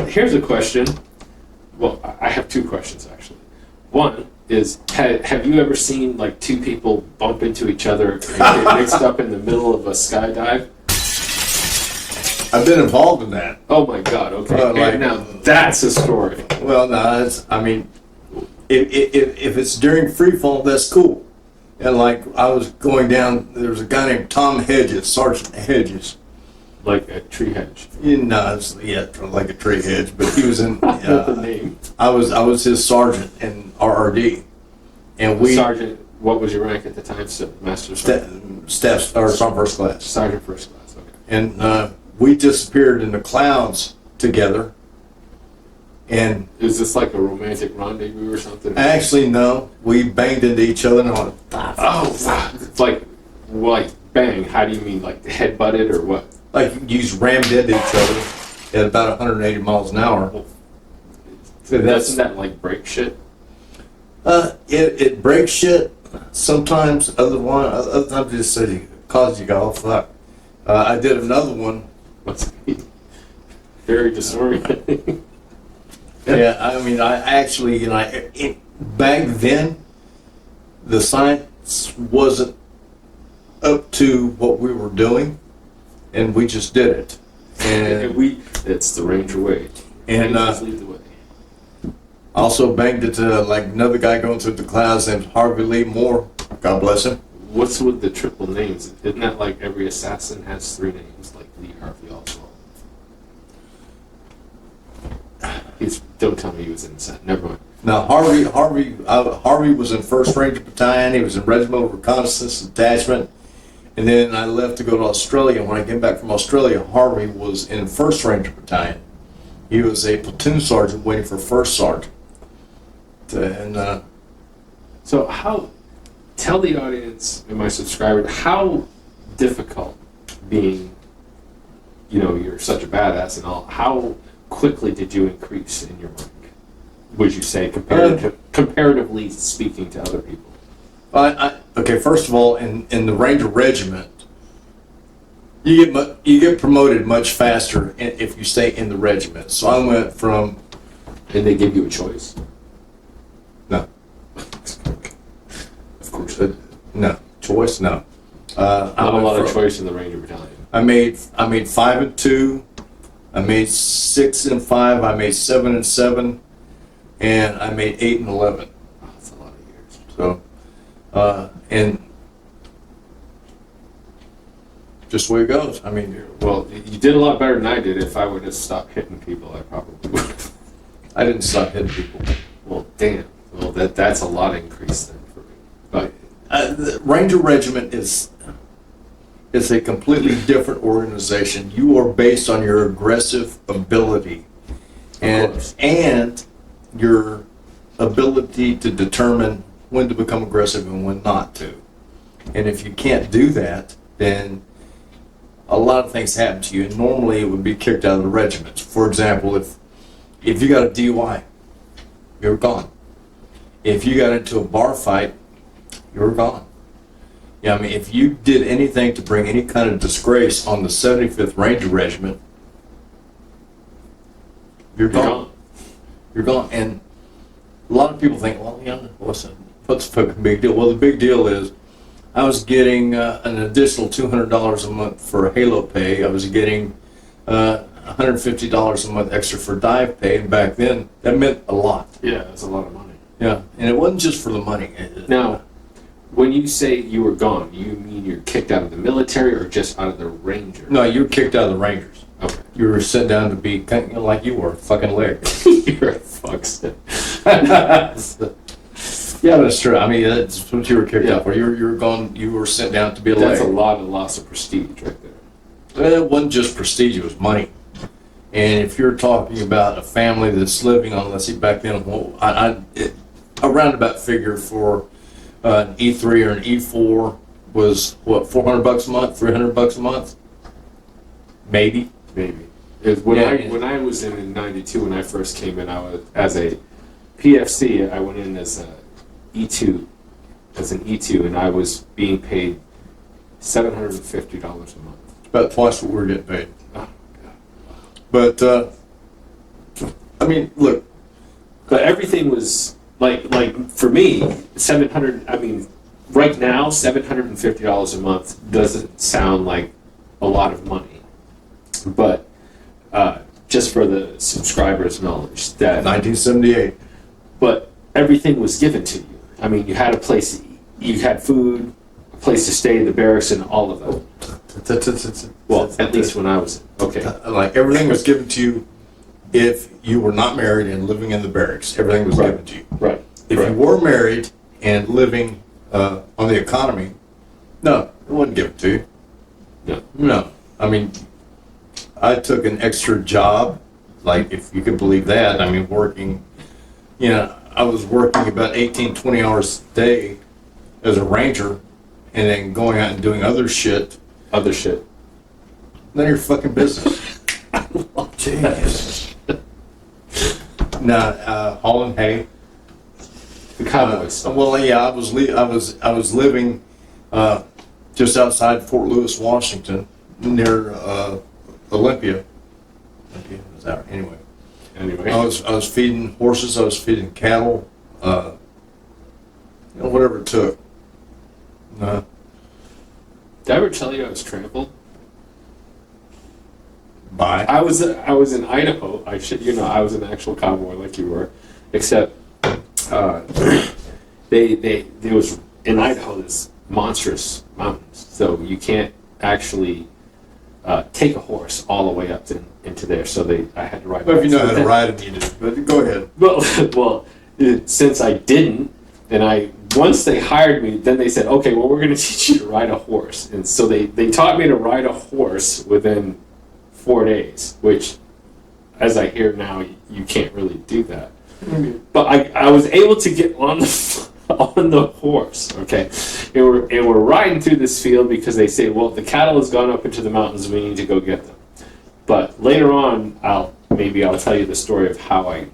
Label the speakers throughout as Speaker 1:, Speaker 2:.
Speaker 1: Here's a question. Well, I have two questions actually. One is, have you ever seen like two people bump into each other and get mixed up in the middle of a skydive?
Speaker 2: I've been involved in that.
Speaker 1: Oh my God! Okay, now that's a story.
Speaker 2: Well, no, I mean, if it's during free fall, that's cool. And like I was going down, there was a guy named Tom Hedges, Sergeant Hedges.
Speaker 1: Like a tree hedge.
Speaker 2: No, like a tree hedge, but he was in.
Speaker 1: The name.
Speaker 2: I was his sergeant in RRD, and we
Speaker 1: Sergeant. What was your rank at the time? Master Sergeant.
Speaker 2: Staff or some first class.
Speaker 1: Sergeant first class. Okay.
Speaker 2: And we disappeared in the clouds together. And
Speaker 1: is this like a romantic rendezvous or something?
Speaker 2: Actually, no. We banged into each other and went,
Speaker 1: oh, it's like bang. How do you mean, like head butted or what?
Speaker 2: Like you just rammed into each other at about 180 miles an hour.
Speaker 1: So doesn't that like break shit?
Speaker 2: It breaks shit. Sometimes, other times it just causes you to go, oh fuck. I did another one.
Speaker 1: What's very disorienting.
Speaker 2: Yeah, I mean, I actually, back then, the science wasn't up to what we were doing, and we just did it. And
Speaker 1: it's the Ranger way.
Speaker 2: And
Speaker 1: lead the way.
Speaker 2: Also banged it to like another guy going through the clouds named Harvey Lee Moore. God bless him.
Speaker 1: What's with the triple names? Isn't that like every assassin has three names, like Lee Harvey Oswald? Don't tell me he was insane. Never mind.
Speaker 2: Now Harvey was in 1st Ranger Battalion. He was in Regimental Reconnaissance Detachment, and then I left to go to Australia. When I came back from Australia, Harvey was in 1st Ranger Battalion. He was a platoon sergeant waiting for 1st sergeant.
Speaker 1: So tell the audience and my subscribers how difficult being, you're such a badass and all. How quickly did you increase in your rank? Would you say comparatively speaking to other people?
Speaker 2: Okay, first of all, in the Ranger Regiment, you get promoted much faster if you stay in the regiment. So I went from.
Speaker 1: And they give you a choice?
Speaker 2: No.
Speaker 1: Of course.
Speaker 2: No choice. No.
Speaker 1: Not a lot of choice in the Ranger Battalion.
Speaker 2: I made 5 and 2. I made 6 and 5. I made 7 and 7, and I made 8 and 11.
Speaker 1: Oh, that's a lot of years.
Speaker 2: So, and just the way it goes. I mean,
Speaker 1: well, you did a lot better than I did. If I would have stopped hitting people, I probably would.
Speaker 2: I didn't stop hitting people.
Speaker 1: Well, damn. Well, that's a lot of increase then for me. But
Speaker 2: the Ranger Regiment is a completely different organization. You are based on your aggressive ability and your ability to determine when to become aggressive and when not to. And if you can't do that, then a lot of things happen to you. And normally it would be kicked out of the regiment. For example, if you got a DUI, you're gone. If you got into a bar fight, you're gone. Yeah, I mean, if you did anything to bring any kind of disgrace on the 75th Ranger Regiment, you're gone. You're gone. And a lot of people think, well, what's the fucking big deal? Well, the big deal is I was getting an additional $200 a month for Halo pay. I was getting $150 a month extra for dive pay, and back then that meant a lot.
Speaker 1: Yeah, that's a lot of money.
Speaker 2: Yeah, and it wasn't just for the money.
Speaker 1: Now, when you say you were gone, you mean you're kicked out of the military or just out of the Ranger?
Speaker 2: No, you were kicked out of the Rangers.
Speaker 1: Okay.
Speaker 2: You were sent down to be like you were, fucking leg.
Speaker 1: You're a fuckster.
Speaker 2: Yeah, that's true. I mean, that's what you were kicked out for. You were gone. You were sent down to be a leg.
Speaker 1: That's a lot of loss of prestige right there.
Speaker 2: It wasn't just prestige; it was money. And if you're talking about a family that's living on, let's see, back then, a roundabout figure for an E3 or an E4 was what, $400 a month, $300 a month, maybe.
Speaker 1: When I was in '92, when I first came in, I was as a PFC. I went in as E2 as an E2, and I was being paid $750 a month.
Speaker 2: About twice what we're getting paid.
Speaker 1: Oh, God.
Speaker 2: But I mean, look,
Speaker 1: But everything was like for me, 700. I mean, right now, $750 a month doesn't sound like a lot of money, but just for the subscribers' knowledge, that
Speaker 2: 1978.
Speaker 1: but everything was given to you. I mean, you had a place, you had food, a place to stay, the barracks, and all of that. Well, at least when I was okay.
Speaker 2: Like everything was given to you if you were not married and living in the barracks. Everything was given to you.
Speaker 1: Right.
Speaker 2: If you were married and living on the economy, no, it wasn't given to you.
Speaker 1: No.
Speaker 2: No. I mean, I took an extra job, like if you could believe that. I mean, working, I was working about 18, 20 hours a day as a ranger and then going out and doing other shit.
Speaker 1: Other shit.
Speaker 2: None of your fucking business. Jeez. Now, hauling hay.
Speaker 1: The cowboy stuff.
Speaker 2: Well, yeah, I was living just outside Fort Lewis, Washington, near Olympia. Olympia was that anyway?
Speaker 1: Anyway.
Speaker 2: I was feeding horses. I was feeding cattle. Whatever it took.
Speaker 1: Did I ever tell you I was trampled?
Speaker 2: Bye.
Speaker 1: I was in Idaho. I was an actual cowboy like you were, except there was in Idaho this monstrous mountains, so you can't actually take a horse all the way up into there. So I had to ride.
Speaker 2: Well, if you know how to ride it, you do. But go ahead.
Speaker 1: Well, since I didn't, and once they hired me, then they said, okay, well, we're going to teach you to ride a horse, and so they taught me to ride a horse within 4 days, which, as I hear now, you can't really do that. Mm-hmm. But I was able to get on the horse, okay, and we're riding through this field because they say, well, the cattle has gone up into the mountains, we need to go get them. But later on, I'll tell you the story of how I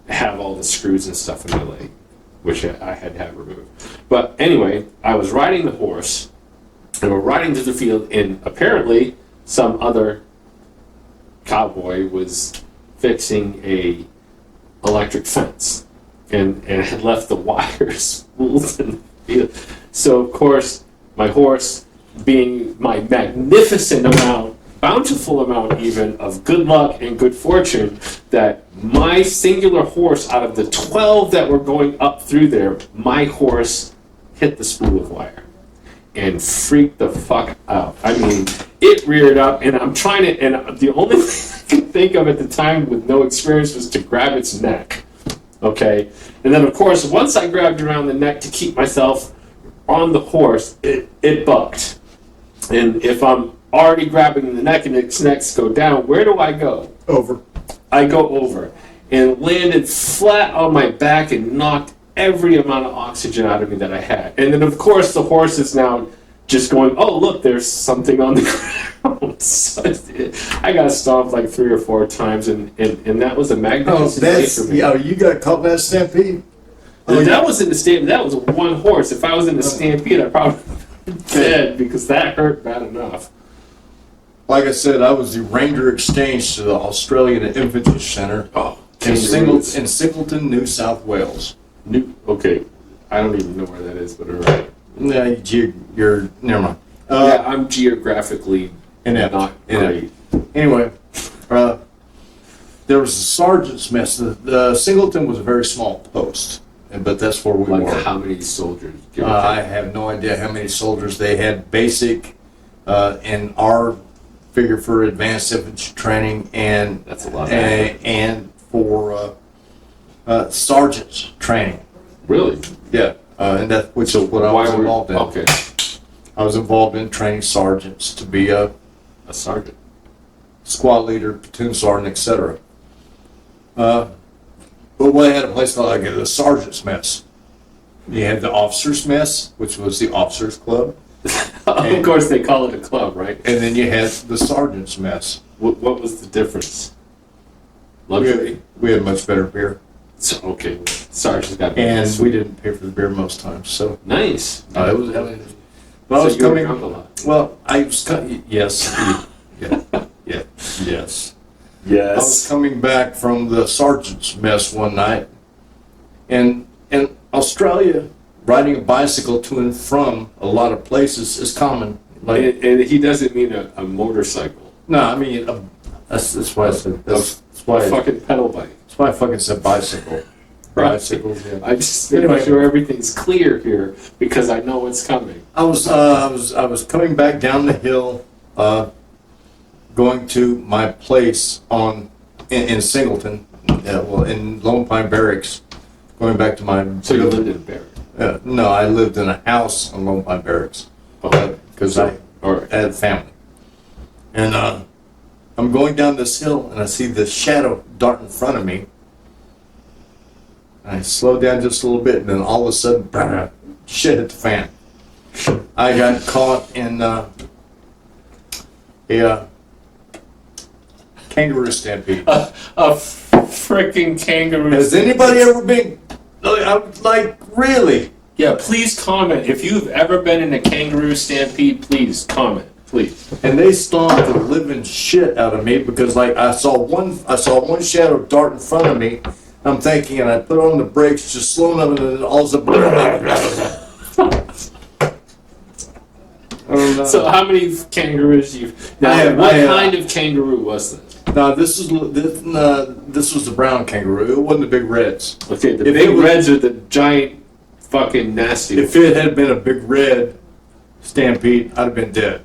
Speaker 1: have all the screws and stuff in my leg, which I had to have removed. But anyway, I was riding the horse, and we're riding through the field, and apparently some other cowboy was fixing a electric fence and had left the wires spooled in the field. So of course my horse, being my magnificent amount, bountiful amount even of good luck and good fortune, that my singular horse out of the 12 that were going up through there, my horse hit the spool of wire and freaked the fuck out. I mean, it reared up, and I'm trying to, and the only thing I could think of at the time with no experience was to grab its neck, okay? And then, of course, once I grabbed around the neck to keep myself on the horse, it bucked. And if I'm already grabbing the neck and its necks go down, where do I go?
Speaker 2: Over.
Speaker 1: I go over and landed flat on my back and knocked every amount of oxygen out of me that I had. And then, of course, the horse is now just going, oh, look, there's something on the ground. So I got stomped like 3 or 4 times, and that was a magnificent day for me.
Speaker 2: Yeah, you got caught in that stampede?
Speaker 1: That was in the stampede. That was one horse. If I was in the stampede, I probably would be dead because that hurt bad enough.
Speaker 2: Like I said, I was the Ranger exchange to the Australian Infantry Center in
Speaker 1: Kangaroos.
Speaker 2: Singleton, New South Wales.
Speaker 1: Okay, I don't even know where that is, but all right.
Speaker 2: Yeah, you're never mind.
Speaker 1: Yeah, I'm geographically not great.
Speaker 2: Anyway, there was a sergeant's mess. The Singleton was a very small post, but that's where we were.
Speaker 1: Like how many soldiers?
Speaker 2: I have no idea how many soldiers they had. Basic and our figure for advanced infantry training, and
Speaker 1: That's a lot.
Speaker 2: And for sergeants training.
Speaker 1: Really?
Speaker 2: Yeah, and that's which is what I was involved in.
Speaker 1: Okay,
Speaker 2: I was involved in training sergeants to be a
Speaker 1: sergeant.
Speaker 2: squad leader, platoon sergeant, etc. But we had a place like a sergeant's mess. You had the officers' mess, which was the officers' club.
Speaker 1: Of course, they call it a club, right?
Speaker 2: And then you had the sergeant's mess.
Speaker 1: What was the difference? Luxury.
Speaker 2: We had much better beer.
Speaker 1: So, okay, sorry, she's got.
Speaker 2: and we didn't pay for the beer most times. So
Speaker 1: Nice.
Speaker 2: it was. When I
Speaker 1: So
Speaker 2: was
Speaker 1: you were
Speaker 2: coming,
Speaker 1: drunk a lot.
Speaker 2: well, I was yes, yeah, yeah, yes. I was
Speaker 1: Yes.
Speaker 2: coming back from the sergeant's mess one night, and in Australia, riding a bicycle to and from a lot of places is common. Like,
Speaker 1: And he doesn't mean a motorcycle.
Speaker 2: no, I mean that's why I said that's why
Speaker 1: A fucking pedal bike.
Speaker 2: that's why I fucking said bicycle.
Speaker 1: Right.
Speaker 2: Bicycles. Yeah.
Speaker 1: I just making
Speaker 2: Anyway.
Speaker 1: sure everything's clear here because I know what's coming.
Speaker 2: I was coming back down the hill, going to my place in Singleton, well, in Lone Pine Barracks, going back to my.
Speaker 1: So you lived in a barrack.
Speaker 2: No, I lived in a house in Lone Pine Barracks because I
Speaker 1: All right.
Speaker 2: had family, and I'm going down this hill and I see this shadow dart in front of me. I slow down just a little bit, and then all of a sudden, shit hit the fan. I got caught in a kangaroo stampede.
Speaker 1: A freaking kangaroo.
Speaker 2: Has anybody ever been, like, really?
Speaker 1: Yeah, please comment. If you've ever been in a kangaroo stampede, please comment. Please.
Speaker 2: And they stomped the living shit out of me because, like, I saw one shadow dart in front of me. I'm thinking, and I put on the brakes, just slow enough, and then all of a sudden,
Speaker 1: So how many kangaroos you? Now, what kind of kangaroo was this?
Speaker 2: no, this was the brown kangaroo. It wasn't the big reds.
Speaker 1: Okay, the
Speaker 2: If
Speaker 1: big
Speaker 2: it was-
Speaker 1: reds are the giant, fucking nasty.
Speaker 2: If it had been a big red stampede, I'd have been dead.